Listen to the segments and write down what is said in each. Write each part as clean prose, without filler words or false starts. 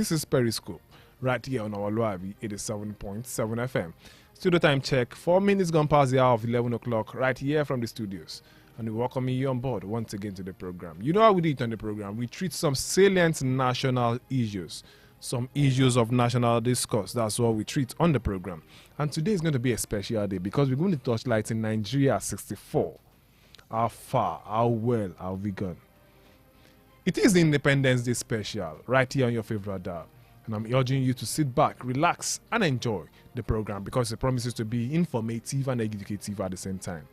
This is Periscope, right here on omoluwabi 87.7 FM. Studio time check, 4 minutes gone past the hour of 11 o'clock, right here from the studios. And we welcome you on board once again to the program. You know how we do it on the program. We treat some salient national issues, some issues of national discourse. That's what we treat on the program. And today is going to be a special day because we're going to touch light in Nigeria 64. How far, how well have we gone? It is the Independence Day special, right here on your favorite dial. And I'm urging you to sit back, relax, and enjoy the program because it promises to be informative and educative at the same time.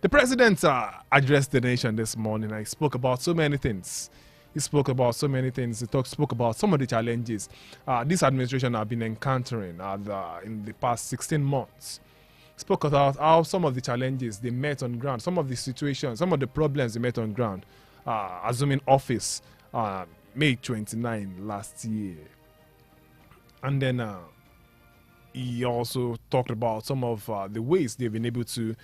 The president addressed the nation this morning and he spoke about so many things. He spoke about some of the challenges this administration has been encountering in the past 16 months. He spoke about how some of the challenges they met on ground, some of the situations, some of the problems they met on ground. Assuming office May 29 last year. And then he also talked about some of the ways they've been able to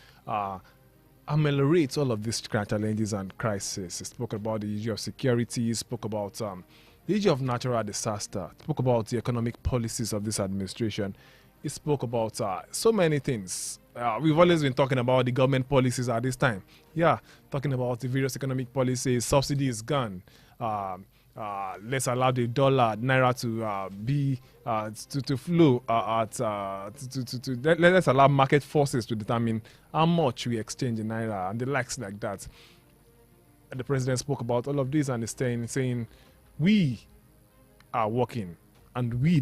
ameliorate all of these challenges and crises. He spoke about the issue of security, he spoke about the issue of natural disaster, he spoke about the economic policies of this administration. He spoke about so many things. We've always been talking about the government policies at this time. Yeah, talking about the various economic policies, subsidy is gone. Let's allow the dollar, naira to flow let's allow market forces to determine how much we exchange in naira and the likes like that. And the president spoke about all of this and is saying we are working. And we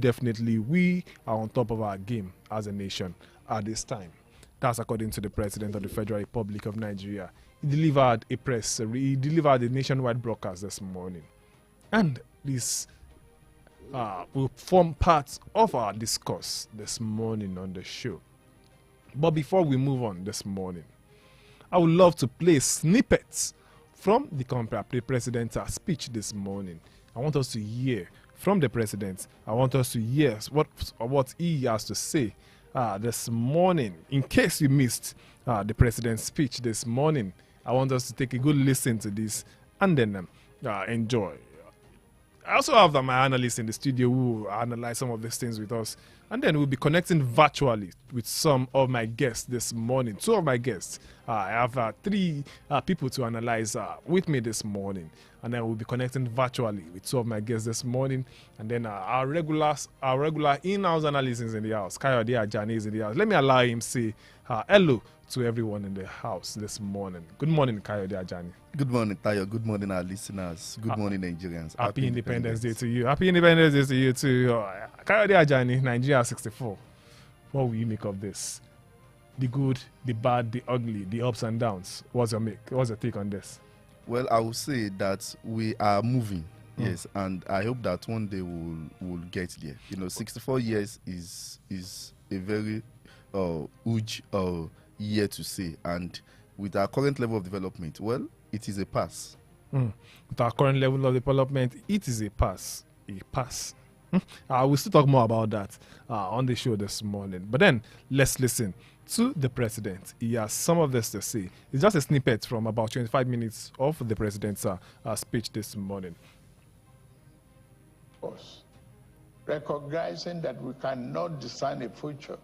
are on top of our game as a nation at this time. That's according to the President of the Federal Republic of Nigeria. He delivered a nationwide broadcast this morning. And this will form part of our discourse this morning on the show. But before we move on this morning, I would love to play snippets from the President's speech this morning. I want us to hear from the president. I want us to hear what he has to say this morning. In case you missed the president's speech this morning, I want us to take a good listen to this and then enjoy. I also have my analysts in the studio who analyze some of these things with us. And then we'll be connecting virtually with some of my guests this morning. Two of my guests. I have three people to analyze with me this morning. And then we'll be connecting virtually with two of my guests this morning. And then our regular in-house analyst is in the house. Kayode Ajani is in the house. Let me allow him to say hello to everyone in the house this morning. Good morning, Kayode Ajani. Good morning, Tayo. Good morning, our listeners. Good morning, Nigerians. Happy Independence Day to you. Happy Independence Day to you too. Kayode Ajani, Nigeria 64. What will you make of this? The good, the bad, the ugly, the ups and downs. What's your take on this? Well, I will say that we are moving. Yes, and I hope that one day we'll get there. 64 years is a very huge year to say, and with our current level of development, well, it is a pass. With our current level of development, it is a pass. A pass. We'll still talk more about that on the show this morning. But then, let's listen to the president. He has some of this to say. It's just a snippet from about 25 minutes of the president's speech this morning. Recognizing that we cannot design a future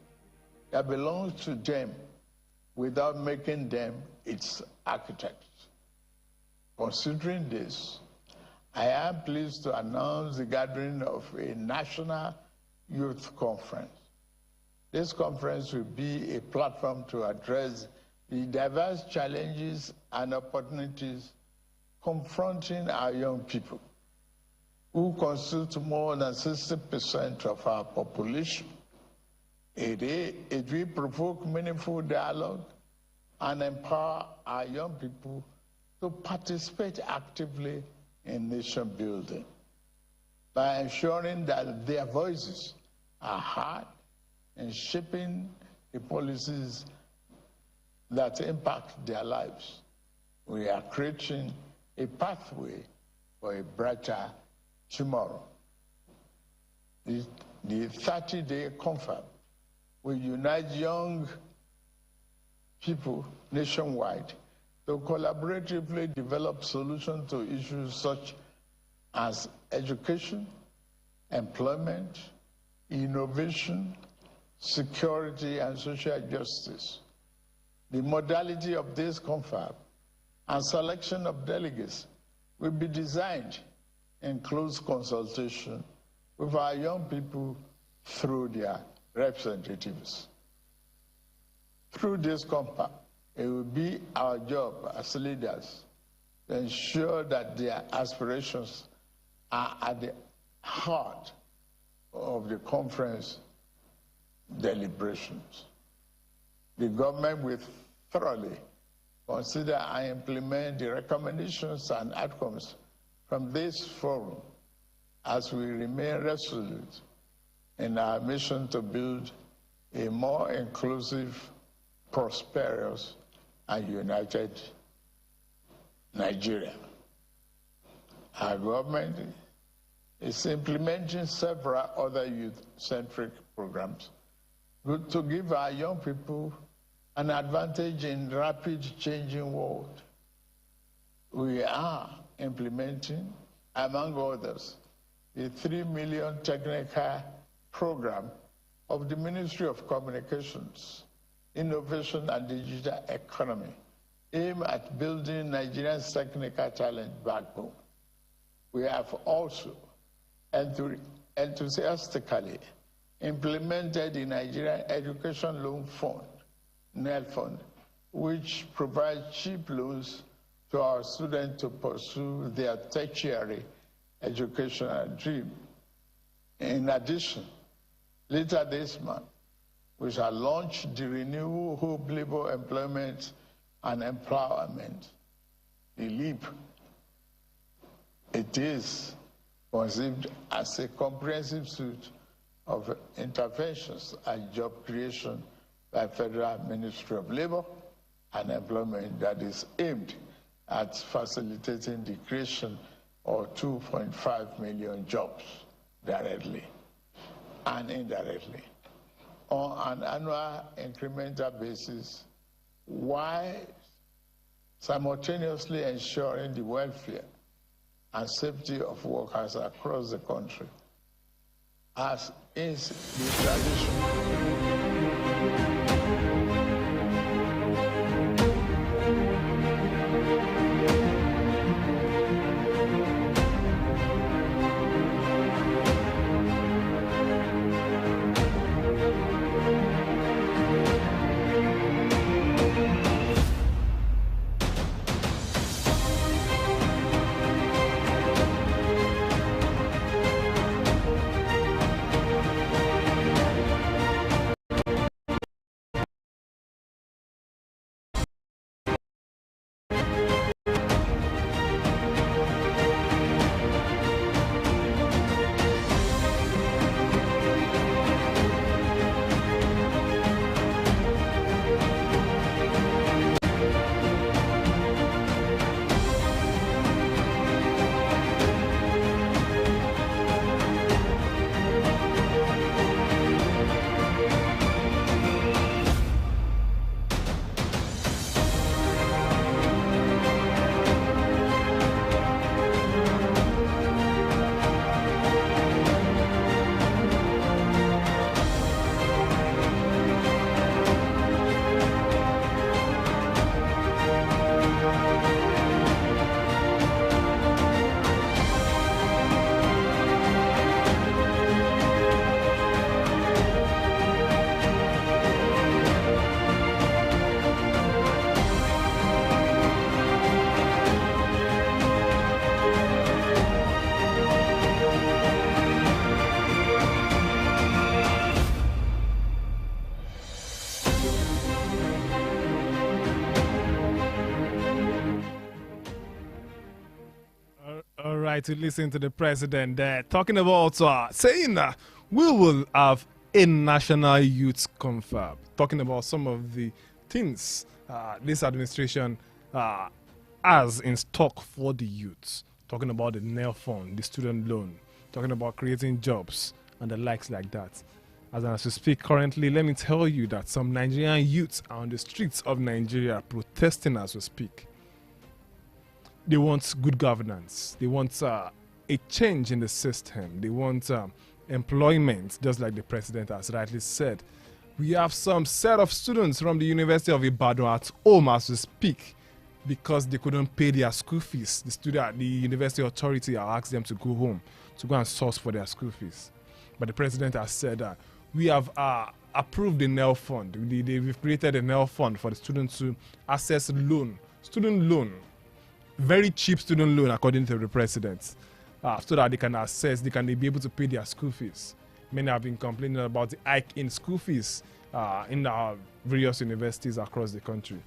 that belongs to them without making them its architects. Considering this, I am pleased to announce the gathering of a national youth conference. This conference will be a platform to address the diverse challenges and opportunities confronting our young people, who constitute more than 60% of our population. It will provoke meaningful dialogue and empower our young people to participate actively in nation building by ensuring that their voices are heard in shaping the policies that impact their lives. We are creating a pathway for a brighter tomorrow. The 30-day conference will unite young people nationwide to collaboratively develop solutions to issues such as education, employment, innovation, security, and social justice. The modality of this confab and selection of delegates will be designed in close consultation with our young people through their representatives. Through this confab, it will be our job as leaders to ensure that their aspirations are at the heart of the conference deliberations. The government will thoroughly consider and implement the recommendations and outcomes from this forum as we remain resolute in our mission to build a more inclusive, prosperous, and united Nigeria. Our government is implementing several other youth-centric programs to give our young people an advantage in rapid changing world. We are implementing, among others, the 3 million technical program of the Ministry of Communications, Innovation and Digital Economy, aimed at building Nigeria's technical talent backbone. We have also enthusiastically implemented the Nigerian Education Loan Fund, NEL Fund, which provides cheap loans to our students to pursue their tertiary educational dream. In addition, later this month, we shall launch the Renewable Hope Labor Employment and Empowerment, the LEAP. It is conceived as a comprehensive suite of interventions and job creation by Federal Ministry of Labor and Employment that is aimed at facilitating the creation of 2.5 million jobs directly and indirectly on an annual incremental basis, while simultaneously ensuring the welfare and safety of workers across the country, as is the tradition. All right, to listen to the president there talking about saying that we will have a national youth confab, talking about some of the things this administration has in stock for the youths, talking about the NEL fund, the student loan, talking about creating jobs and the likes like that. As we speak currently, let me tell you that some Nigerian youths are on the streets of Nigeria protesting as we speak. They want good governance. They want a change in the system. They want employment, just like the president has rightly said. We have some set of students from the University of Ibadan at home as we speak because they couldn't pay their school fees. The university authority have asked them to go home to go and source for their school fees. But the president has said that we have approved the NEL fund. We've created a NEL fund for the students to access student loan, very cheap student loan according to the president, so that they can be able to pay their school fees. Many have been complaining about the hike in school fees in our various universities across the country.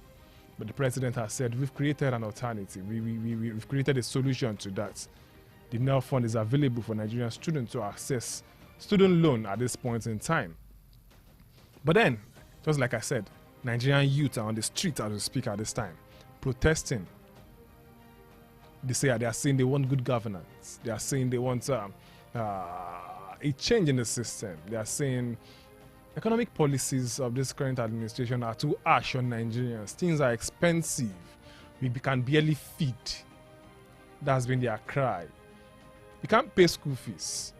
But the president has said we've created an alternative. We've created a solution to that. The NEL fund is available for Nigerian students to access student loan at this point in time. But then, just like I said, Nigerian youth are on the street as we speak at this time, protesting. They are saying they want good governance. They are saying they want a change in the system. They are saying economic policies of this current administration are too harsh on Nigerians. Things are expensive. We can barely feed. That's been their cry. We can't pay school fees.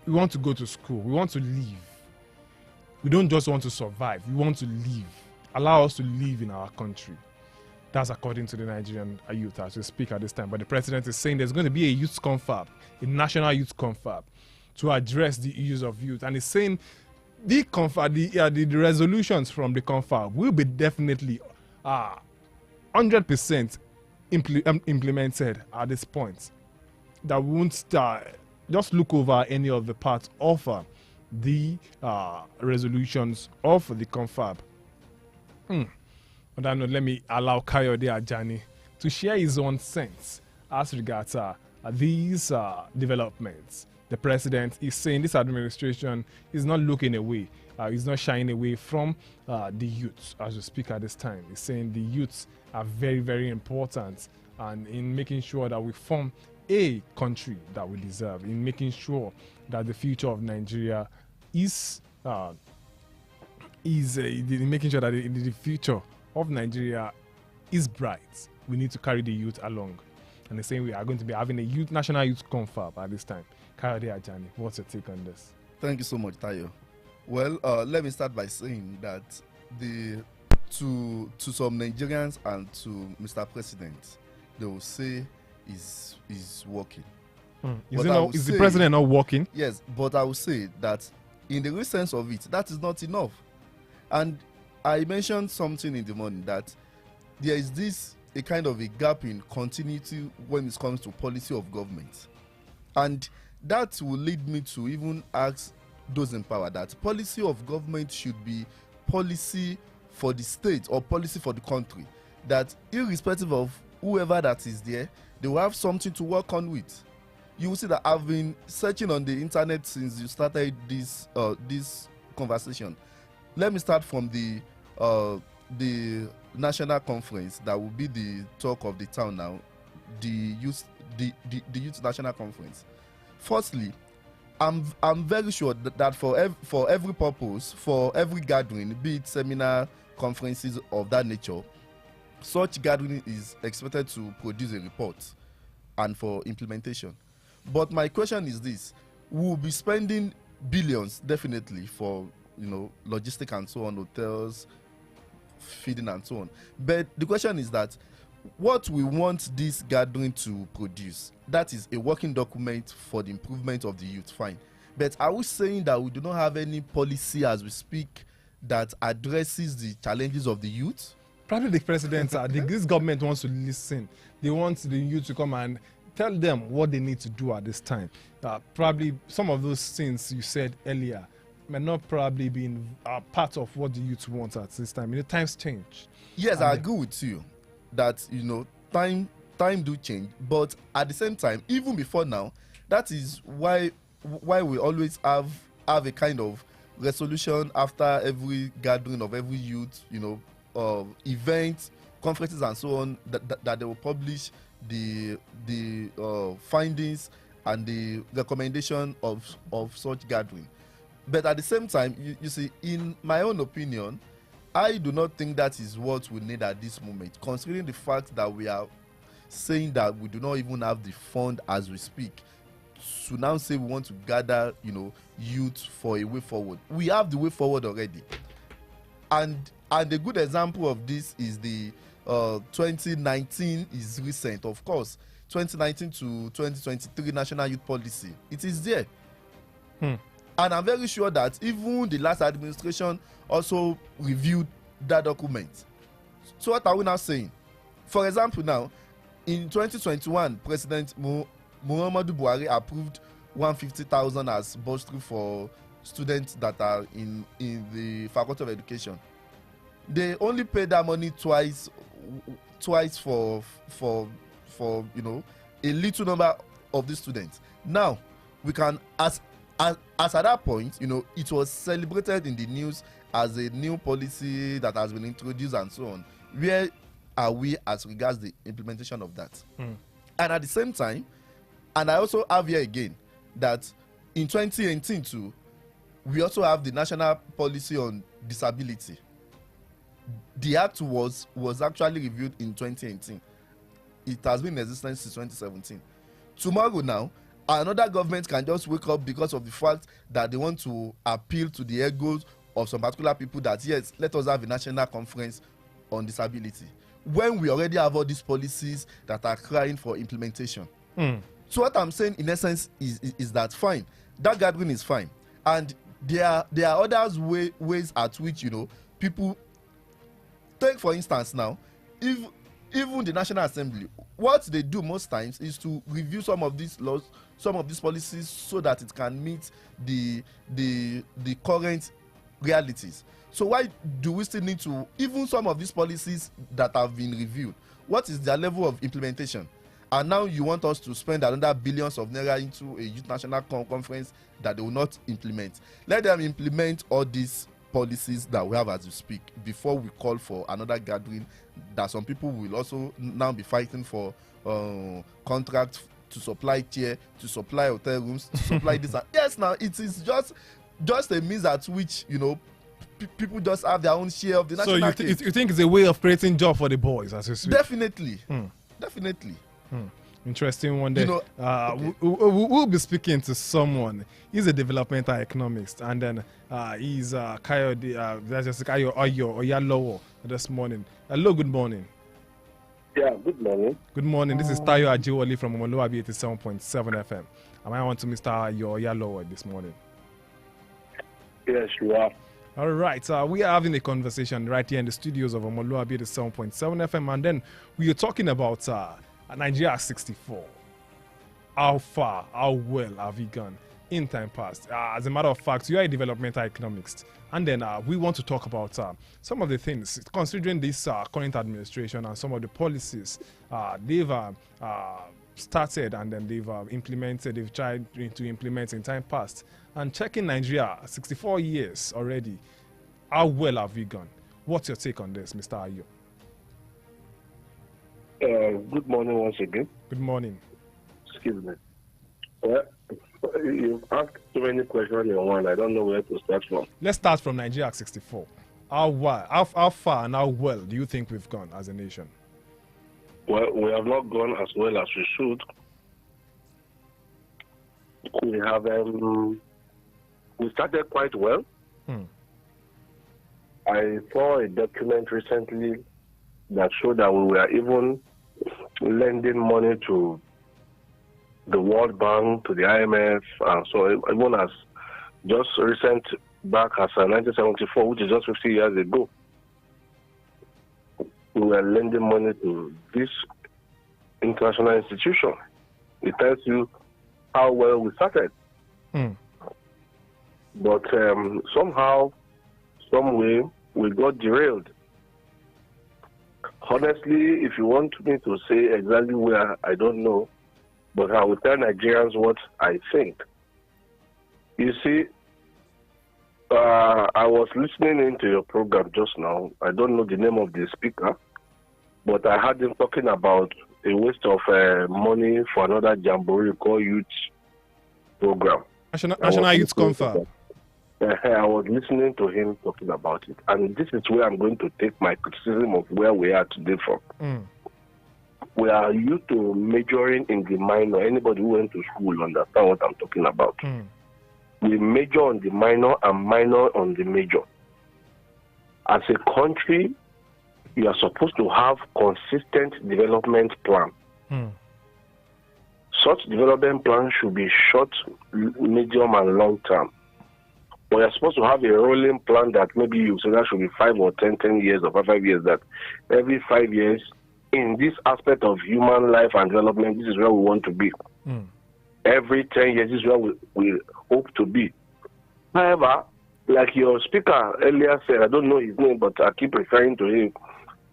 We want to go to school. We want to live. We don't just want to survive. We want to live. Allow us to live in our country. That's according to the Nigerian youth as we speak at this time. But the president is saying there's going to be a youth confab, a national youth confab, to address the issues of youth. And he's saying the resolutions from the confab will be definitely 100% implemented at this point. That won't just look over any of the parts of the resolutions of the confab. On that note, let me allow Kayode Ajani to share his own sense as regards these developments. The president is saying this administration is not looking away, is not shying away from the youth as we speak at this time. He's saying the youths are very, very important, and in making sure that we form a country that we deserve, in making sure that the future of Nigeria is making sure that the future of Nigeria is bright. We need to carry the youth along. And they're saying we are going to be having a national youth confab at this time. Kayode Ajani, what's your take on this? Thank you so much, Tayo. Well, let me start by saying that to some Nigerians and to Mr. President, they will say is working. Is the president not working? Yes, but I will say that in the real sense of it, that is not enough. And I mentioned something in the morning that there is a kind of a gap in continuity when it comes to policy of government. And that will lead me to even ask those in power that policy of government should be policy for the state or policy for the country. That irrespective of whoever that is there, they will have something to work on with. You will see that I've been searching on the internet since you started this conversation. Let me start from the national conference that will be the talk of the town now, the youth national conference. Firstly, I'm very sure that for every purpose, for every gathering, be it seminar, conferences of that nature, such gathering is expected to produce a report and for implementation. But my question is this: we'll be spending billions definitely for logistics and so on, hotels, feeding and so on. But the question is that what we want this gathering to produce, that is a working document for the improvement of the youth, fine. But are we saying that we do not have any policy as we speak that addresses the challenges of the youth? Probably the president, this government wants to listen. They want the youth to come and tell them what they need to do at this time. Probably some of those things you said earlier may not probably be part of what the youth want at this time. Times change. Yes, I agree with you that time do change, but at the same time, even before now, that is why we always have a kind of resolution after every gathering of every youth, events, conferences and so on, that they will publish the findings and the recommendation of such gathering. But at the same time, you see, in my own opinion, I do not think that is what we need at this moment, considering the fact that we are saying that we do not even have the fund as we speak, to now say we want to gather, youth for a way forward. We have the way forward already. And a good example of this is the 2019 is recent, of course. 2019 to 2023 National Youth Policy. It is there. And I'm very sure that even the last administration also reviewed that document. So what are we now saying? For example, now, in 2021, President Muhammadu Buhari approved 150,000 as bursary for students that are in the Faculty of Education. They only pay that money twice for a little number of the students. Now we can, as at that point, it was celebrated in the news as a new policy that has been introduced and so on. Where are we as regards the implementation of that? And at the same time, and I also have here again that in 2018 too, we also have the National Policy on Disability. The act was actually reviewed in 2018. It has been in existence since 2017. Tomorrow now, another government can just wake up because of the fact that they want to appeal to the egos of some particular people that, yes, let us have a national conference on disability, when we already have all these policies that are crying for implementation. So what I'm saying in essence is that fine, that gathering is fine, and there are others ways at which people take. For instance, now, if even the National Assembly, what they do most times is to review some of these laws, some of these policies, so that it can meet the current realities. So why do we still need to, even some of these policies that have been reviewed, what is their level of implementation? And now you want us to spend another billions of naira into a youth national conference that they will not implement. Let them implement all these policies that we have as we speak before we call for another gathering that some people will also now be fighting for contracts to supply chair, to supply hotel rooms, to supply this. Yes, now it is just a means at which people just have their own share of the national. So you think it's a way of creating job for the boys as you speak? Definitely. Definitely. Interesting one day. We'll be speaking to someone. He's a developmental economist, and then he's Kayode, that's just Kayo Oyalowo this morning. Hello, good morning. Yeah, good morning. Good morning. This is Tayo Ajiwali from Omoluwabi 87.7 FM. Am I on to Mr. Oyalowo this morning? Yes, you are. All right, we are having a conversation right here in the studios of Omoluwabi 87.7 FM, and then we are talking about Nigeria 64. How far, how well have we gone in time past? As a matter of fact, you are a developmental economist, and then we want to talk about some of the things, considering this current administration and some of the policies they've started and then they've implemented, they've tried to implement in time past, and checking Nigeria 64 years already. How well have we gone? What's your take on this, Mr. Ayo? Good morning once again. Good morning. Excuse me. Well, you've asked so many questions in one. I don't know where to start from. Let's start from Nigeria 64. How far and how well do you think we've gone as a nation? Well, we have not gone as well as we should. We have we started quite well. I saw a document recently that showed that we were even lending money to the World Bank, to the IMF, and so even as just recent back as 1974, which is just 50 years ago, we were lending money to this international institution. It tells you how well we started. But somehow, some way, we got derailed. Honestly, if you want me to say exactly where, I don't know, but I will tell Nigerians what I think. You see, I was listening into your program just now. I don't know the name of the speaker, but I heard him talking about a waste of money for another jamboree called youth program. National Youth Conference. I was listening to him talking about it, and this is where I'm going to take my criticism of where we are today from. we are used to majoring in the minor. Anybody who went to school understand what I'm talking about. We major on the minor and minor on the major. As a country, you are supposed to have consistent development plan. Such development plan should be short, medium, and long term. But you're supposed to have a rolling plan that maybe you say that should be 5 or 10 years or 5 years, that every 5 years, in this aspect of human life and development, this is where we want to be. Every 10 years, this is where we hope to be. However, like your speaker earlier said, I don't know his name, but I keep referring to him,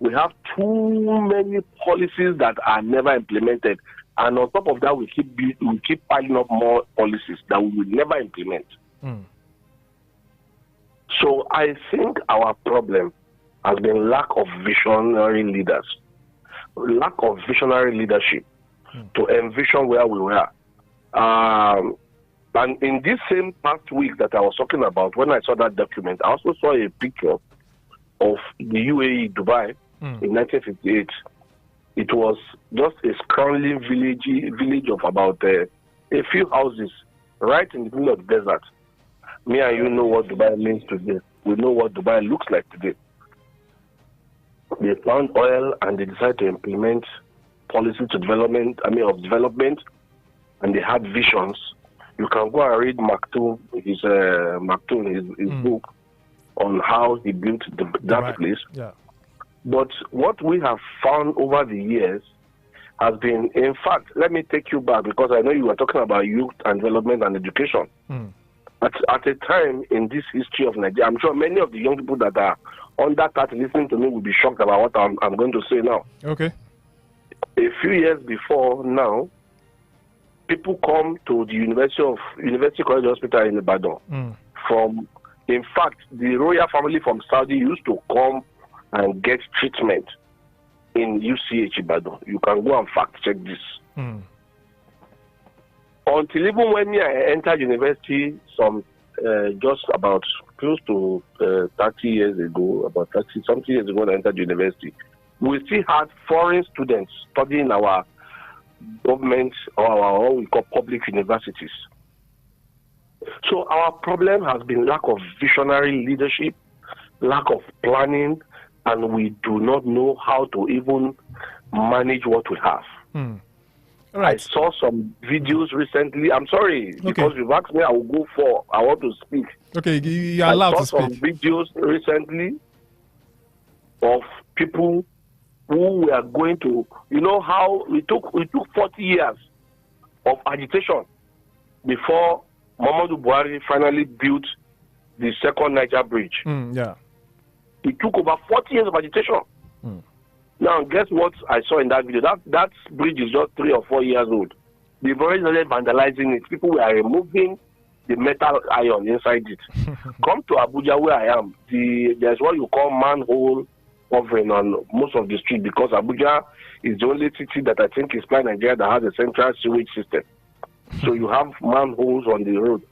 we have too many policies that are never implemented. And on top of that, we keep piling up more policies that we will never implement. So I think our problem has been lack of visionary leaders, lack of visionary leadership to envision where we were. And in this same past week that I was talking about, when I saw that document, I also saw a picture of the UAE, Dubai, in 1958. It was just a scrawling village of about a few houses right in the middle of the desert. Me and you know what Dubai means today. We know what Dubai looks like today. They found oil and they decided to implement policy of development, and they had visions. You can go and read Maktoum, his book on how he built that place. Yeah. But what we have found over the years has been, in fact, let me take you back, because I know you were talking about youth and development and education. At a time in this history of Nigeria, I'm sure many of the young people that are under 30 listening to me will be shocked about what I'm going to say now. Okay. A few years before now, people come to the University College Hospital in Ibadan from, in fact, the royal family from Saudi used to come and get treatment in UCH Ibadan. You can go and fact check this. Until even when I entered university, just about close to 30 years ago, about 30 something years ago when I entered university, we still had foreign students studying our government or what we call public universities. So our problem has been lack of visionary leadership, lack of planning, and we do not know how to even manage what we have. Right. I saw some videos recently. I'm sorry, because you've asked me, I will go for. I want to speak. Okay, you're allowed to speak. I saw some videos recently of people who were going to, you know how we took 40 years of agitation before Muhammadu Buhari finally built the second Niger bridge. It took over 40 years of agitation. Now, guess what I saw in that video? That bridge is just 3 or 4 years old. They've already started vandalizing it. People were removing the metal iron inside it. Come to Abuja, where I am. There's what you call manhole covering on most of the street, because Abuja is the only city that I think is in Nigeria that has a central sewage system. So you have manholes on the road.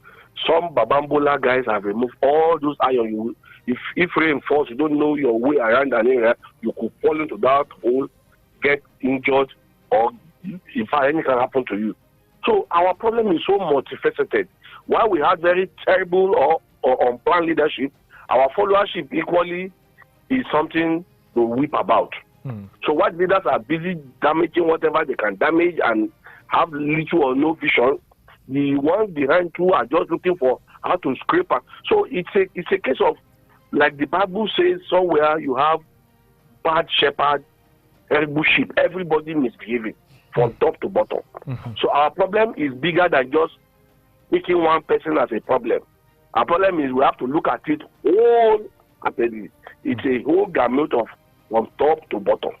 Some Babambola guys have removed all those iron. If rain falls, you don't know your way around an area, you could fall into that hole, get injured, or in fact, anything can happen to you. So our problem is so multifaceted. While we had very terrible or unplanned leadership, our followership equally is something to weep about. So what leaders are busy damaging whatever they can damage and have little or no vision, the ones behind too are just looking for how to scrape up. So it's a case of, like the Bible says somewhere, you have bad shepherd, terrible sheep, everybody misbehaving from top to bottom. So our problem is bigger than just making one person as a problem. Our problem is we have to look at it all. It's a whole gamut of from top to bottom.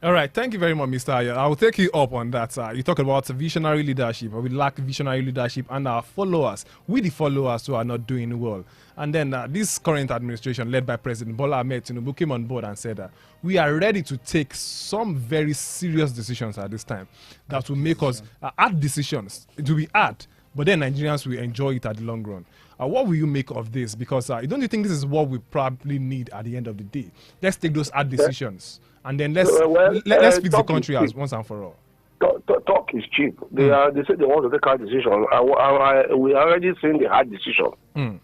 All right, thank you very much, Mr. Ayo. I will take you up on that. You talk about visionary leadership, or we lack visionary leadership, and our followers, the followers who are not doing well. And then this current administration, led by President Bola Ahmed Tinubu, came on board and said that we are ready to take some very serious decisions at this time that will make us add decisions. It will be hard, but then Nigerians will enjoy it at the long run. What will you make of this? Because don't you think this is what we probably need at the end of the day? Let's take those hard decisions, and then let's fix the country as once and for all. Talk is cheap. They say they want to take hard decision. We are already seeing the hard decision.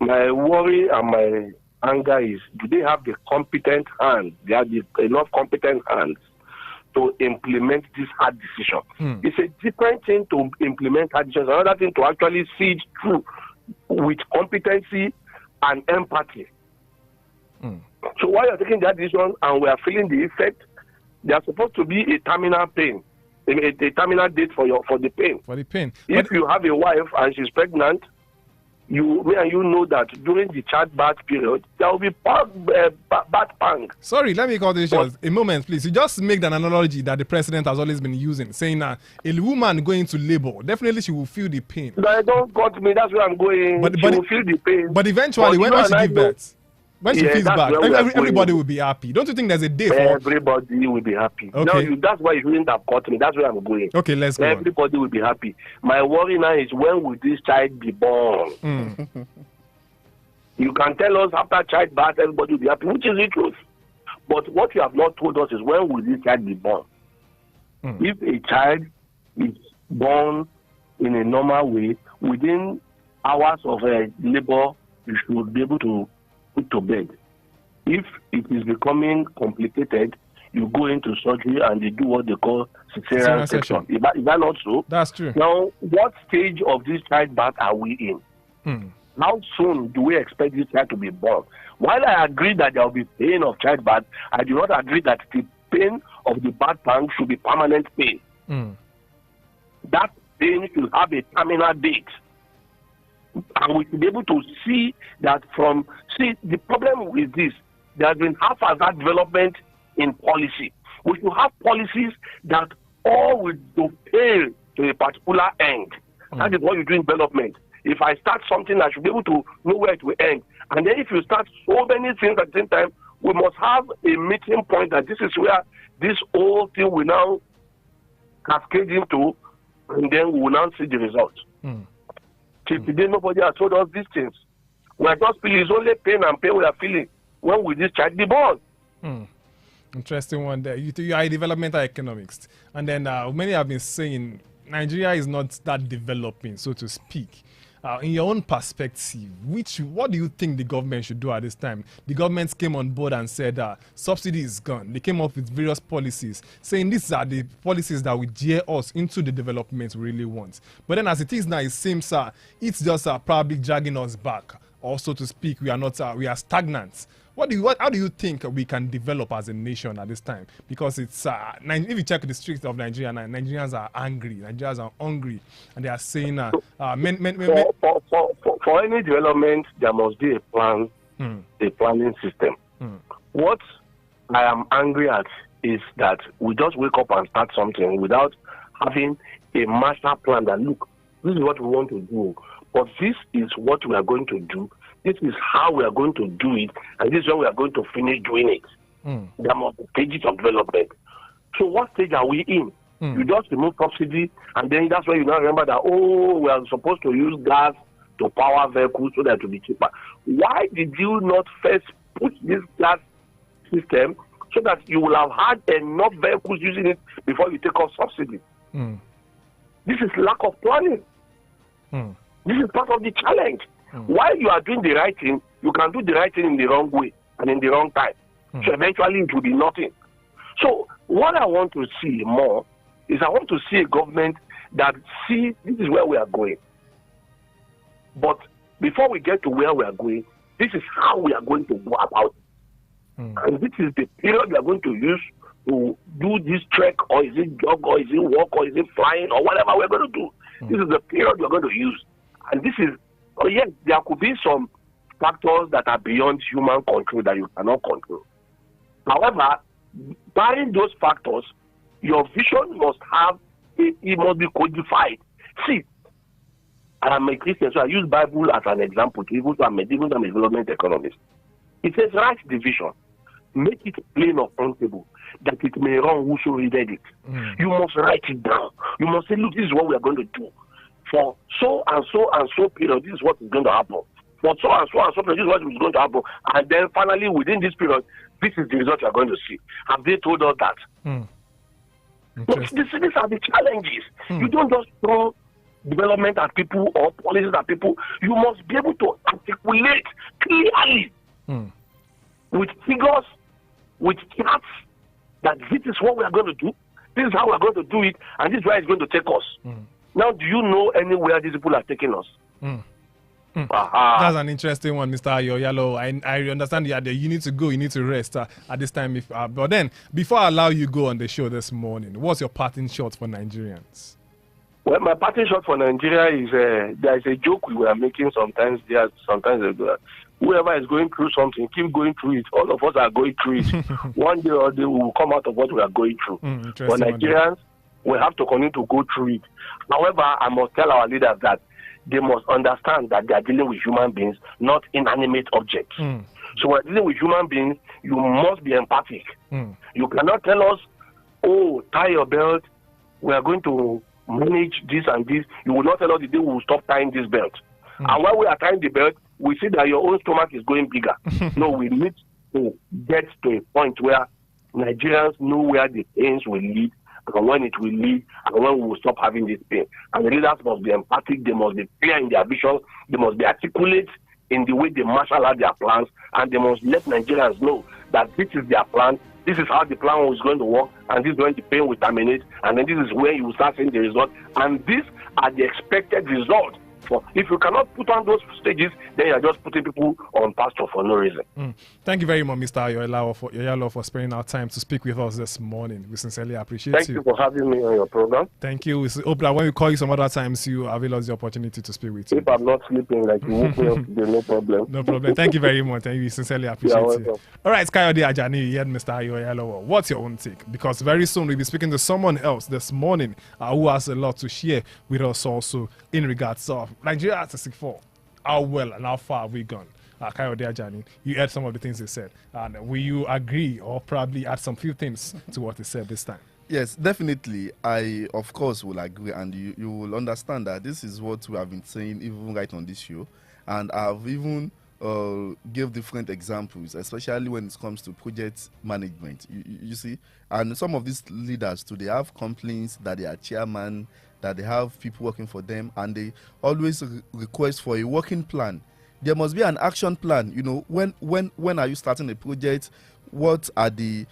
My worry and my anger is: do they have the competent hands? They have enough competent hands to implement this hard decision. It's a different thing to implement hard decisions. Another thing to actually see it through with competency and empathy. So while you're taking that decision and we are feeling the effect, there's supposed to be a terminal pain, a terminal date for the pain. For the pain. If you have a wife and she's pregnant, you know that during the childbirth period, there will be bad pang. Sorry, let me call this short. A moment, please. You just make an analogy that the president has always been using, saying that a woman going to labor, definitely she will feel the pain. I don't got me. That's where I'm going. She will feel the pain. But eventually, when she gives birth, when she feels bad, everybody will be happy. Don't you think there's a day for everybody will be happy? Okay. No, that's why you shouldn't have caught me. That's where I'm going. Okay, let's go. Everybody will be happy. My worry now is, when will this child be born? You can tell us after childbirth everybody will be happy, which is the truth. But what you have not told us is, when will this child be born? If a child is born in a normal way, within hours of labor, you should be able to put to bed. If it is becoming complicated, you go into surgery and they do what they call cesarean section. Is that not so? That's true. Now, what stage of this childbirth are we in? How soon do we expect this child to be born? While I agree that there will be pain of childbirth, I do not agree that the pain of the birth pang should be permanent pain. That pain should have a terminal date. And we should be able to see that the problem with this, there has been haphazard development in policy. We should have policies that all will dovetail to a particular end. That is what you do in development. If I start something, I should be able to know where it will end. And then if you start so many things at the same time, we must have a meeting point that this is where this whole thing will now cascade into, and then we will now see the result. Till today, nobody has told us these things. We are just feeling it's only pain and pain we are feeling. When will this child be born? Interesting one there. You are a developmental economist. And then many have been saying Nigeria is not that developing, so to speak. In your own perspective, what do you think the government should do at this time? The government came on board and said subsidy is gone. They came up with various policies saying these are the policies that will gear us into the development we really want. But then as it is now, it seems it's just probably dragging us back. Or so to speak, we are stagnant. How do you think we can develop as a nation at this time? Because it's if you check the streets of Nigeria, Nigerians are angry, Nigerians are hungry, and they are saying for any development there must be a plan, a planning system. What I am angry at is that we just wake up and start something without having a master plan that, look, this is what we want to do, but this is what we are going to do. This is how we are going to do it, and this is when we are going to finish doing it. There must be stages of development. So what stage are we in? You just remove subsidy, and then that's why you now remember that, we are supposed to use gas to power vehicles so that it will be cheaper. Why did you not first put this gas system so that you will have had enough vehicles using it before you take off subsidy? This is lack of planning. This is part of the challenge. While you are doing the right thing, you can do the right thing in the wrong way and in the wrong time. So eventually it will be nothing. So what I want to see more is I want to see a government that see this is where we are going. But before we get to where we are going, this is how we are going to go about it. And this is the period we are going to use to do this trek, or is it jog, or is it walk, or is it flying, or whatever we're going to do. This is the period we're going to use. And this is, yes, there could be some factors that are beyond human control that you cannot control. However, barring those factors, your vision must it must be codified. See, I am a Christian, so I use Bible as an example to even I'm a development economist. It says, write the vision, make it plain or countable, that it may run whoso readeth it. You must write it down. You must say, look, this is what we are going to do. for so and so and so period, this is what is going to happen. For so and so and so period, this is what is going to happen. And then finally, within this period, this is the result you are going to see. Have they told us that? But these are the challenges. You don't just throw development at people or policies at people. You must be able to articulate clearly with figures, with charts, that this is what we are going to do, this is how we are going to do it, and this is where it's going to take us. Now, do you know anywhere these people are taking us? That's an interesting one, Mr. Ayoyalo. I understand you need to go, you need to rest at this time. But then, before I allow you go on the show this morning, what's your parting shot for Nigerians? Well, my parting shot for Nigeria is there is a joke we were making sometimes ago. Whoever is going through something, keep going through it. All of us are going through it. One day or day we will come out of what we are going through. For Nigerians, we have to continue to go through it. However, I must tell our leaders that they must understand that they are dealing with human beings, not inanimate objects. So when dealing with human beings, you must be empathic. You cannot tell us, oh, tie your belt, we are going to manage this and this. You will not tell us the day we will stop tying this belt. And while we are tying the belt, we see that your own stomach is going bigger. No, we need to get to a point where Nigerians know where the pains will lead, and when it will lead, and when we will stop having this pain. And the leaders must be empathic, they must be clear in their vision, they must be articulate in the way they marshal out their plans, and they must let Nigerians know that this is their plan, this is how the plan is going to work, and this is when the pain will terminate, and then this is where you will start seeing the result, and these are the expected results. If you cannot put on those stages, then you are just putting people on pasture for no reason. Thank you very much, Mr. Ayoyalo, for sparing our time to speak with us this morning. We sincerely appreciate you. Thank you for having me on your program. Thank you. We hope that when we call you some other times, you avail us the opportunity to speak with you. If I'm not sleeping, like you woke me up today, no problem. No problem. Thank you very much. And we sincerely appreciate you. All right, Kayode Ajani, you heard Mr. Ayoyalo. What's your own take? Because very soon we'll be speaking to someone else this morning who has a lot to share with us also in regards to Nigeria at 64. How well and how far have we gone? Kayode Ajani, you heard some of the things they said. And will you agree or probably add some few things to what they said this time? Yes, definitely. I, of course, will agree. And you will understand that this is what we have been saying even right on this show. And I've even give different examples, especially when it comes to project management. You see, and some of these leaders too, they have complaints that they are chairman, that they have people working for them, and they always request for a working plan. There must be an action plan. You know, when are you starting a project? What are the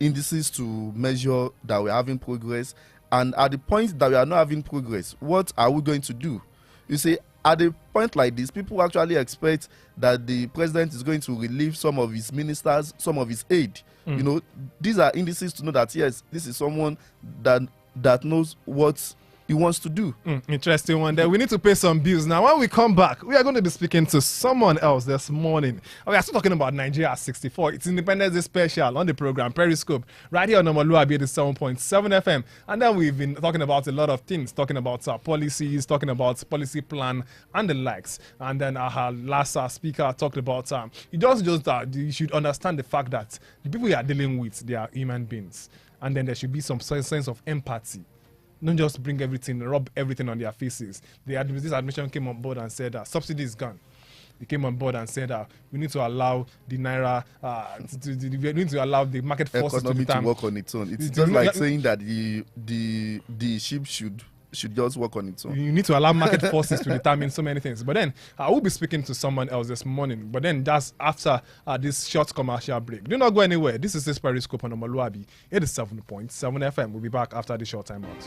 indices to measure that we're having progress? And at the point that we are not having progress, what are we going to do? You see, at a point like this, people actually expect that the president is going to relieve some of his ministers, some of his aide. You know, these are indices to know that, yes, this is someone that knows what he wants to do. Interesting one there. We need to pay some bills. Now, when we come back, we are going to be speaking to someone else this morning. We are still talking about Nigeria at 64. It's Independence Day special on the program Periscope, right here on omoluwabi 7.7 FM. And then we've been talking about a lot of things, talking about policies, talking about policy plan and the likes. And then our last speaker talked about you should understand the fact that the people you are dealing with, they are human beings. And then there should be some sense of empathy. Don't just bring everything, rub everything on their faces. This administration came on board and said that subsidy is gone. They came on board and said that we need to allow the naira, we need to allow the market forces to work on its own. It's just like saying that the ship should just work on its own. You need to allow market forces to determine so many things. But then I will be speaking to someone else this morning. But then just after this short commercial break. Do not go anywhere. This is this Periscope on omoluwabi 7.7 FM. We'll be back after this short time out.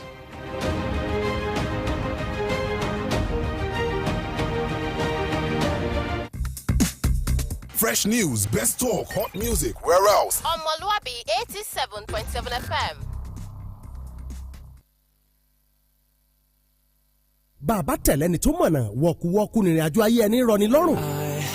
Fresh news, best talk, hot music, where else? Omoluwabi 87.7 FM. Bàbá tẹ̀lẹ́ni tó mọ̀nà wọ̀kúwọ́kú nìrìn àjò ayé ẹni rọ̀ ní lọ́rùn. I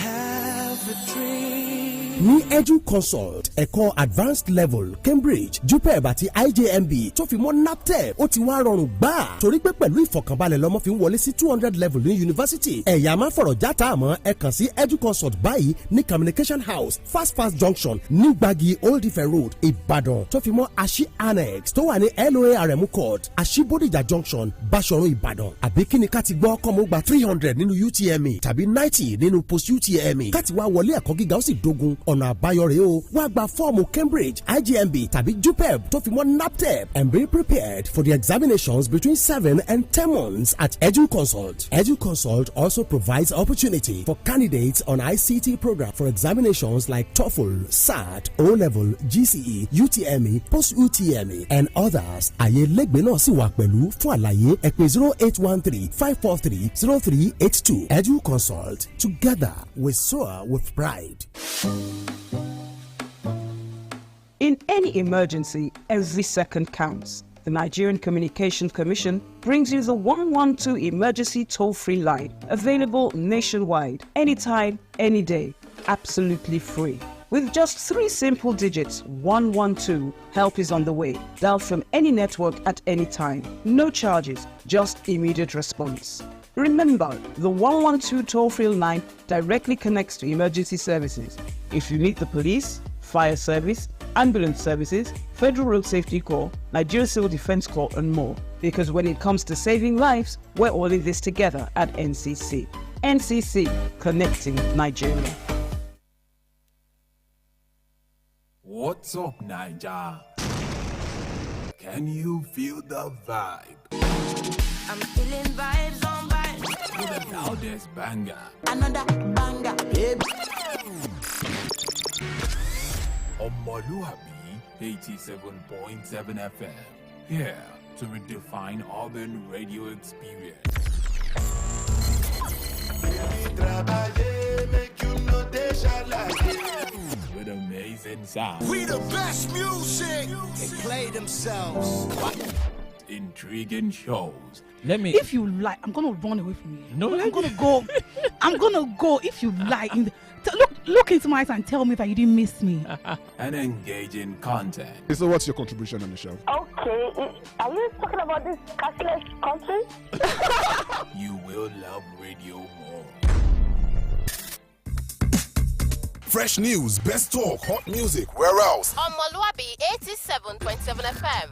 have a dream. ní Edu Consult ẹ̀kọ́ advanced level Cambridge JUPEB àti IJMB tó fi mọ́ NAPTEP ó ti wá rọrùn gbà torí pé pẹ̀lú ìfọ̀kànbalẹ̀ lọ́mọ fi ń wọlé sí 200 level ní yunifásitì ẹ̀yà máa fọ̀rọ̀ játa àmọ́ ẹ kàn sí Edu Consult báyìí ní Communication House Fast Junction ní Gbági Old Ife Road Ìbàdàn tó fi mọ́ Ashi Annex tó wà ní LOARM Court Ashi Bodija Junction Báṣọ̀run Ìbàdàn àbí kí ni ká ti gbọ́ kọ́mọ gba 300 nínú UTME tàbí 90 nínú post UTME ká ti wá wọlé ẹ̀kọ́ gíga ó sì dógún ọ̀nà àbáyọ rèé o wá gba fọ́ọ̀mù Cambridge IJMB tàbí JUPEB tó fi mọ́ NAPTEP and be prepared for the examinations between 7 and 10 months at Edu Consult. Edu Consult also provides opportunity for candidates on ICT program for examinations like TOEFL, SAT, O-Level, GCE, UTME, Post-UTME and others. Àyè lẹ́gbẹ̀ẹ́ náà sì wà pẹ̀lú fún àlàyé ẹ pè 0813-543-0382. Edu Consult. Together we soar with pride. In any emergency, every second counts. The Nigerian Communications Commission brings you the 112 emergency toll-free line, available nationwide, anytime, any day, absolutely free. With just 3 simple digits, 112, help is on the way. Dial from any network at any time. No charges, just immediate response. Remember, the 112 toll-free line directly connects to emergency services. If you need the police, fire service, ambulance services, Federal Road Safety Corps, Nigeria Civil Defense Corps, and more. Because when it comes to saving lives, we're all in this together at NCC. NCC, connecting Nigeria. What's up, Niger? Can you feel the vibe? I'm feeling vibes on vibes. With the loudest banger. Another banger, baby. Omoluwabi 87.7 FM. Here to redefine urban radio experience. With amazing sound. We the best music. They play themselves. Intriguing shows. If you like, I'm gonna run away from you. No, I'm gonna go. I'm gonna go. If you like, look into my eyes and tell me that you didn't miss me. And engaging content. So, what's your contribution on the show? Okay, are you talking about this cashless country? You will love radio more. Fresh news, best talk, hot music. Where else? Omoluwabi 87.7 FM.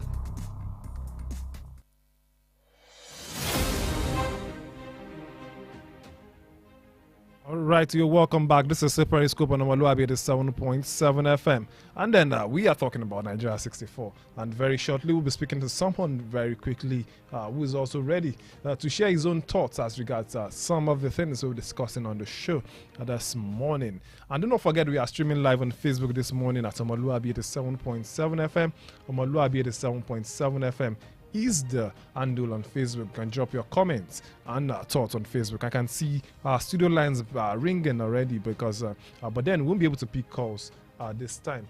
All right, you're welcome back. This is Separate Scope on Omoluwabi at 7.7 FM. And then we are talking about Nigeria 64. And very shortly, we'll be speaking to someone very quickly who is also ready to share his own thoughts as regards some of the things we're discussing on the show this morning. And do not forget, we are streaming live on Facebook this morning at Omoluwabi at 7.7 FM. Omoluwabi at 7.7 FM. Is the handle on Facebook. You can drop your comments and thoughts on Facebook. I can see studio lines ringing already because, but then we won't be able to pick calls this time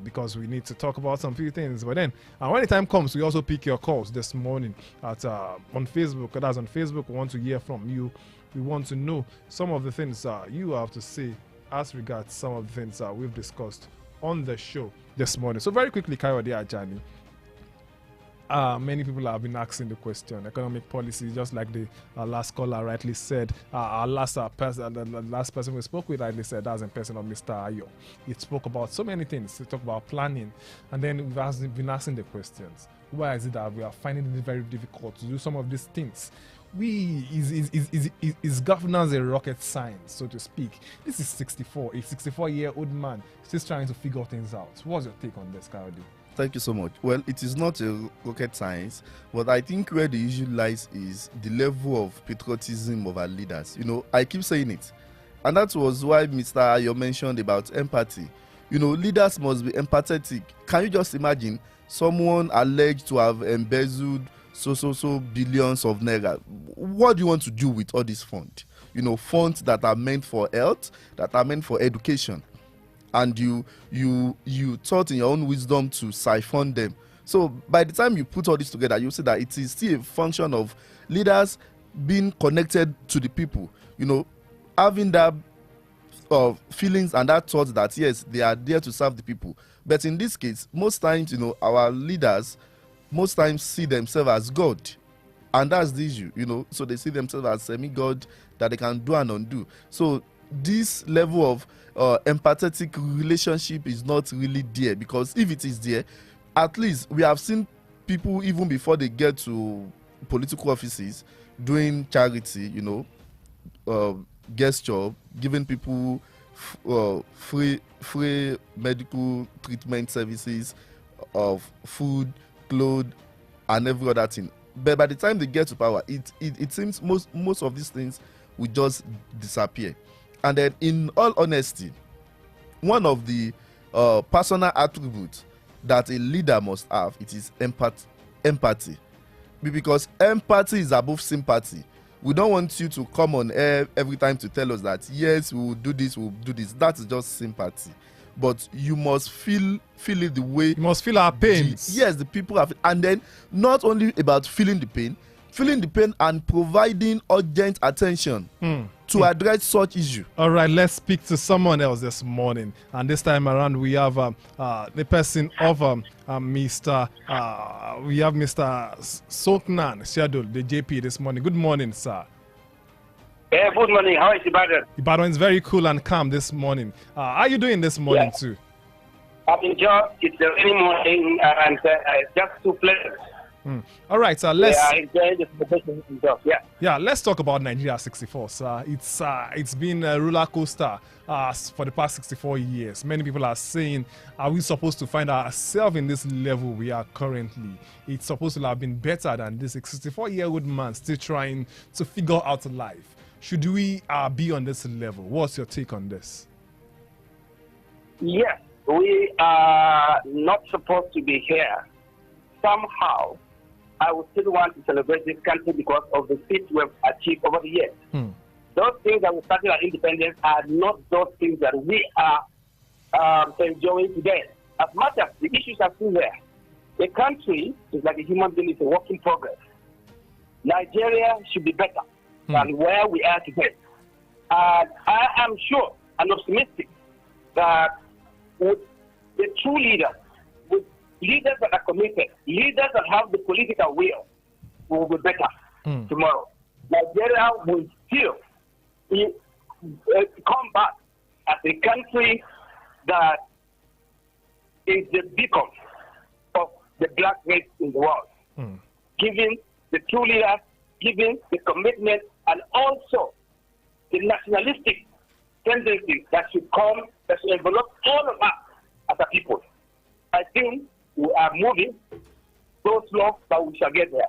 because we need to talk about some few things. But then when the time comes, we also pick your calls this morning at on Facebook. That's on Facebook. We want to hear from you. We want to know some of the things you have to say as regards some of the things we've discussed on the show this morning. So very quickly, Kayode Ajani. Many people have been asking the question, economic policy, just like the last caller rightly said. Our last the last person we spoke with rightly said, that's in person of Mr. Ayo. It spoke about so many things. It talked about planning, and then we've been asking the questions. Why is it that we are finding it very difficult to do some of these things? Is governance a rocket science, so to speak? This is 64, a 64-year-old man still trying to figure things out. What's your take on this, Kayode? Thank you so much. Well, it is not a rocket science, but I think where the issue lies is the level of patriotism of our leaders. You know, I keep saying it. And that was why Mr. Ayo mentioned about empathy. You know, leaders must be empathetic. Can you just imagine someone alleged to have embezzled so billions of naira? What do you want to do with all these funds? You know, funds that are meant for health, that are meant for education. And you thought in your own wisdom to siphon them. So by the time you put all this together, you see that it is still a function of leaders being connected to the people. You know, having that feelings and that thought that yes, they are there to serve the people. But in this case, most times, our leaders most times see themselves as God, and that's the issue. So they see themselves as semi-God that they can do and undo. So this level of empathetic relationship is not really there, because if it is there, at least we have seen people even before they get to political offices doing charity, gesture, giving people free medical treatment services, of food, clothes, and every other thing. But by the time they get to power, it seems most of these things will just disappear. And then, in all honesty, one of the personal attributes that a leader must have, it is empathy. Because empathy is above sympathy. We don't want you to come on air every time to tell us that yes, we will do this, we'll do this. That is just sympathy. But you must feel it the way you must feel our pains. Yes, the people have, and then not only about feeling the pain and providing urgent attention to address such issue. All right, let's speak to someone else this morning, and this time around we have the person of Mr. Soknan Shadul, the JP, this morning. Good morning, sir. Yeah, good morning. How is Ibadan? Ibadan is very cool and calm this morning. How are you doing this morning too? I'm enjoying it's the early morning and just too pleasant. All right, sir. Let's. I enjoy the celebration itself. Yeah. Let's talk about Nigeria 64, sir. It's been a roller coaster for the past 64 years. Many people are saying, are we supposed to find ourselves in this level we are currently? It's supposed to have been better than this. A 64-year-old man still trying to figure out life. Should we be on this level? What's your take on this? Yes, we are not supposed to be here. Somehow, I would still want to celebrate this country because of the feats we've achieved over the years. Those things that we started our independence are not those things that we are enjoying today. As much as the issues are still there, the country is like a human being, it's a work in progress. Nigeria should be better than where we are today. And I am sure and optimistic that with the true leaders, with leaders that are committed, leaders that have the political will, we will be better tomorrow. Nigeria will still come back as a country that is the beacon of the black race in the world, giving the true leaders, giving the commitment, and also the nationalistic tendencies that should envelop all of us as a people. I think we are moving so slow, but we shall get there,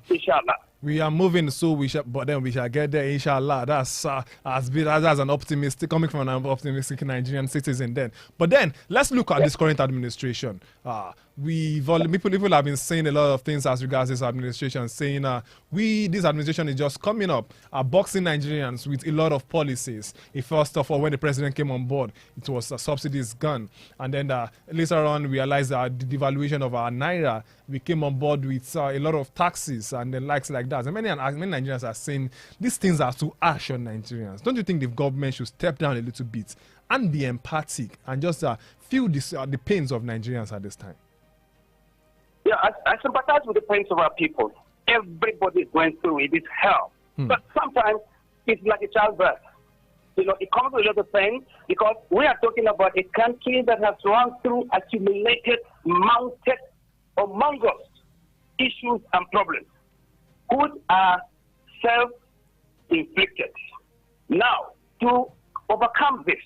inshallah. We are moving, so we shall get there, inshallah. That's an optimistic, coming from an optimistic Nigerian citizen then. But then, let's look at this current administration. People have been saying a lot of things as regards this administration, saying this administration is just coming up, boxing Nigerians with a lot of policies. First of all, when the president came on board, it was subsidies gone. And then later on, we realized that the devaluation of our naira, we came on board with a lot of taxes and the likes like that. And many Nigerians are saying these things are too harsh on Nigerians. Don't you think the government should step down a little bit and be empathic and just feel the pains of Nigerians at this time? Yeah, I sympathize with the pains of our people. Everybody is going through it. It's hell. But sometimes it's like a childbirth. It comes with a lot of pain because we are talking about a country that has run through accumulated, mounted, humongous issues and problems, which are self-inflicted. Now, to overcome this,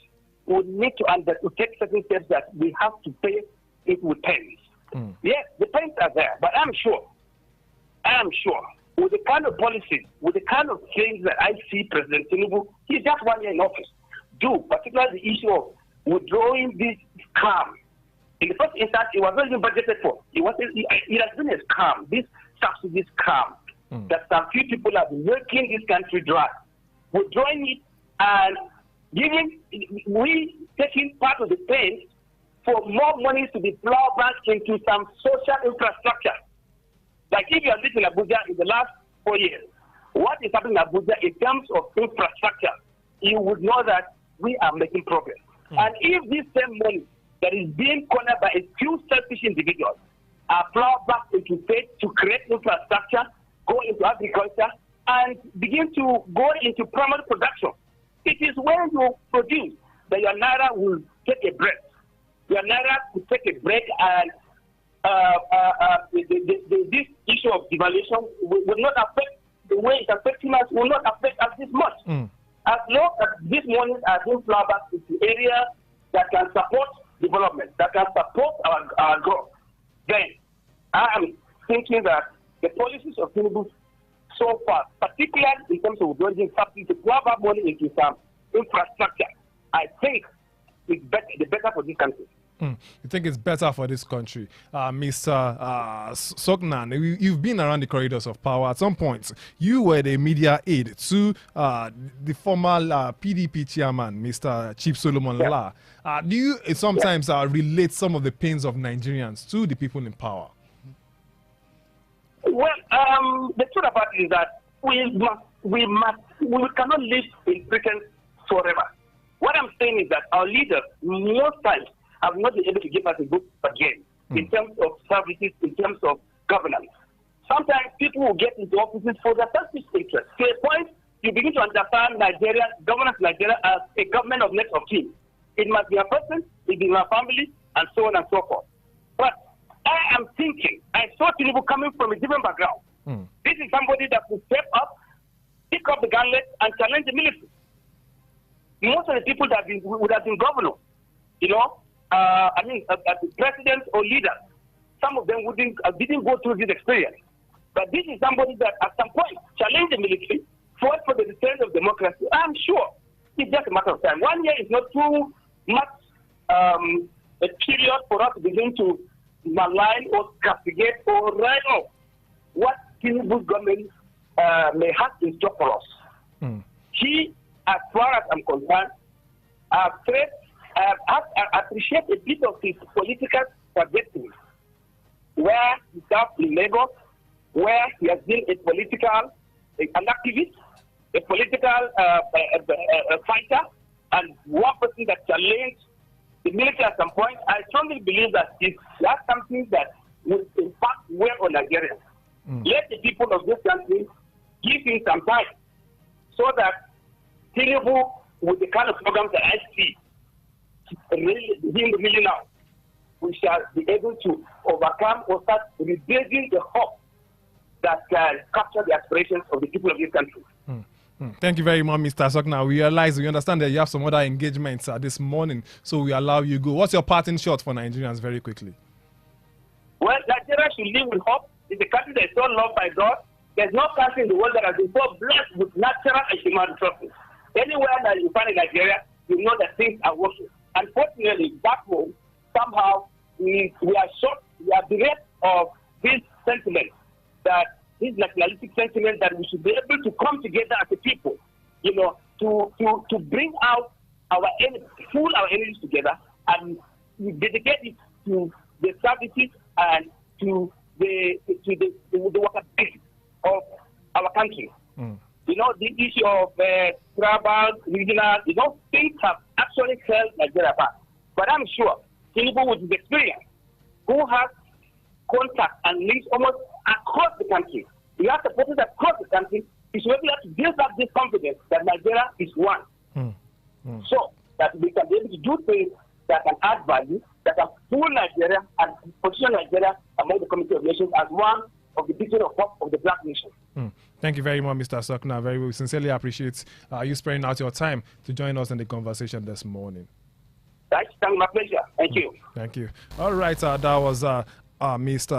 we need to take certain steps that we have to pay it with pains. Yes, the pains are there, but I'm sure, with the kind of policies, with the kind of things that I see President Tinubu, he's just 1 year in office, particularly the issue of withdrawing this scam. In the first instance, it was not even budgeted for. It has been a scam, this subsidy scam, that some few people have been milking this country dry. Withdrawing it and taking part of the pain for more money to be plowed back into some social infrastructure. Like if you are living in Abuja in the last 4 years, what is happening in Abuja in terms of infrastructure, you would know that we are making progress. And if this same money that is being cornered by a few selfish individuals are plowed back into faith to create infrastructure, go into agriculture, and begin to go into primary production, it is when you produce that your naira will take a break. Your naira will take a break, and this issue of devaluation will not affect the way it's affecting us, will not affect us this much. As long as these monies are being plowed back into areas that can support development, that can support our growth, then I am thinking that the policies of Tinubu so far, particularly in terms of building subsidy to plow back money into some infrastructure, I think it's better for this country. You think it's better for this country? Mr. Sognan, you've been around the corridors of power. At some point, you were the media aide to the former PDP chairman, Mr. Chief Solomon La. Do you sometimes relate some of the pains of Nigerians to the people in power? Well, the truth about it is that we cannot live in pretense forever. What I'm saying is that our leaders, most times, have not been able to give us a good again in terms of services, in terms of governance. Sometimes people will get into offices for their selfish interests. To a point, you begin to understand Nigeria, governance Nigeria, as a government of next of kin. It must be a person, it be my family, and so on and so forth. But I am thinking, I saw Tinubu coming from a different background. This is somebody that will step up, pick up the gauntlet, and challenge the military. Most of the people that would have been governors, presidents or leaders, some of them didn't go through this experience. But this is somebody that at some point challenged the military, fought for the defense of democracy. I'm sure it's just a matter of time. 1 year is not too much a period for us to begin to malign or castigate or write off what Tinubu's government may have in store for us. He, as far as I'm concerned, I appreciate a bit of his political trajectory, where he served in Lagos, where he has been an activist, a political fighter, and one person that challenged the military at some point. I strongly believe that if that's something that would impact well on Nigerians, let the people of this country give him some time so that Tinubu, with the kind of programs that I see, really now, we shall be able to overcome or start rebuilding the hope that can capture the aspirations of the people of this country. Thank you very much, Mr. Sogna. We understand that you have some other engagements this morning, so we allow you go. What's your parting shot for Nigerians very quickly? Well, Nigeria should live with hope. It's a country that is so loved by God. There's no country in the world that has been so blessed with natural and human resources. Anywhere that you find in Nigeria, you know that things are working. Unfortunately, back home, somehow we are shocked, we are bereft of this sentiment, that this nationalistic sentiment that we should be able to come together as a people, to bring out our energy, pull our energies together, and we dedicate it to the services and to the workability of our country. The issue of tribal, regional, things have actually held Nigeria back. But I'm sure Tinubu, with his experience, who has contact and links almost across the country, he has supported across the country, is able to build up this confidence that Nigeria is one. So that we can be able to do things that can add value, that can pull Nigeria and position Nigeria among the community of nations as one of the picture of hope of the black nation. Thank you very much, Mr. Sogna. We sincerely appreciate you sparing out your time to join us in the conversation this morning. That's my pleasure. Thank you. Thank you. All right, that was Mr.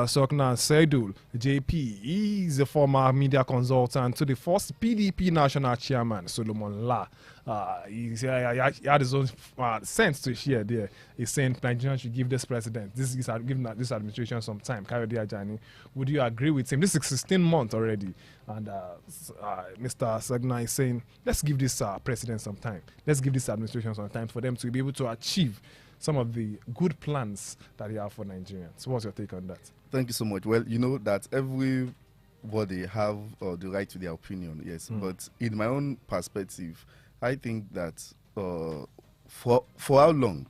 Sogna Sedul, JP. He's a former media consultant to the first PDP national chairman, Solomon La. He had his own sense to share there. He's saying Nigerians should give this president, this administration some time. Kayode Ajani, would you agree with him? This is 16 months already. And Mr. Sogna is saying, let's give this president some time. Let's give this administration some time for them to be able to achieve some of the good plans that you have for Nigerians. So what's your take on that? Thank you so much. Well, you know that everybody have the right to their opinion, yes. But in my own perspective, I think that for how long?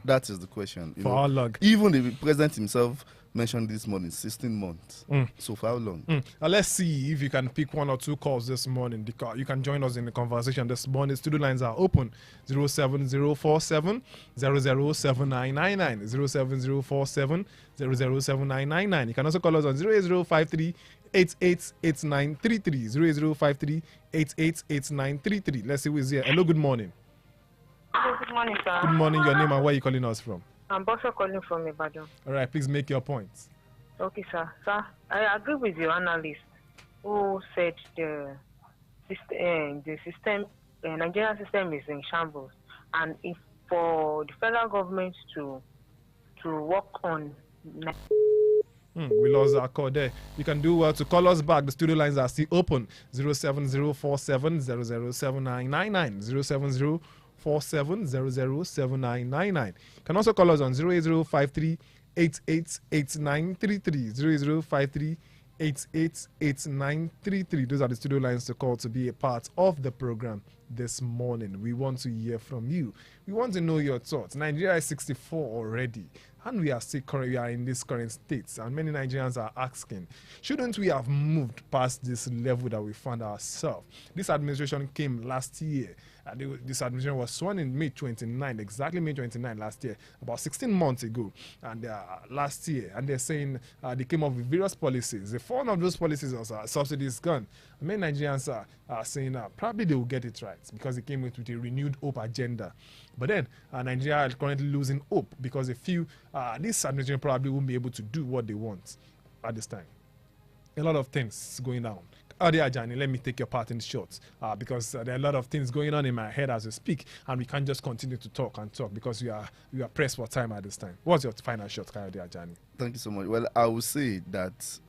That is the question. For how long? Even the president himself mentioned this morning, 16 months. So for how long? Let's see if you can pick one or two calls this morning. You can join us in the conversation this morning. Studio lines are open. 07047 007999 07047 007999. You can also call us on 08053 888933 08053 888933. Let's see who is here. Hello, good morning. Hello, good morning, sir. Good morning. Your name and where are you calling us from? I'm also calling from Ibadan. All right, please make your points. Okay, sir. Sir, I agree with your analyst who said the system, Nigerian system is in shambles, and if for the federal government to work on. We lost our call there. You can do well to call us back. The studio lines are still open. 07047 007999 07047 007999. You can also call us on 08053 888933 08053 888933. Those are the studio lines to call to be a part of the program this morning. We want to hear from you. We want to know your thoughts. Nigeria is 64 already, and we are in this current state. And many Nigerians are asking, shouldn't we have moved past this level that we found ourselves? This administration came last year. This administration was sworn in May 29, exactly May 29 last year, about 16 months ago, and last year. And they're saying they came up with various policies. The one of those policies was subsidies gone. Many Nigerians are saying probably they will get it right because they came with a renewed hope agenda. But then Nigeria is currently losing hope because they feel this administration probably won't be able to do what they want at this time. A lot of things going on. Adi Ajani, let me take your part in short because there are a lot of things going on in my head as we speak, and we can't just continue to talk and talk because we are pressed for time at this time. What's your final shot, Adi Ajani? Thank you so much. Well, I would say that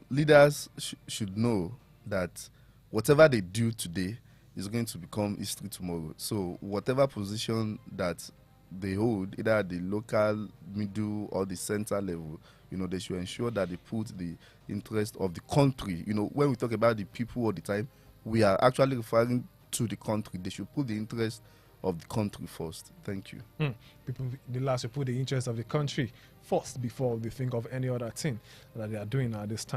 leaders should know that whatever they do today is going to become history tomorrow. So whatever position that they hold, either at the local, middle, or the center level, they should ensure that they put the interest of the country. When we talk about the people all the time, we are actually referring to the country. They should put the interest of the country first. Thank you. People, the last should put the interest of the country first before they think of any other thing that they are doing at this time.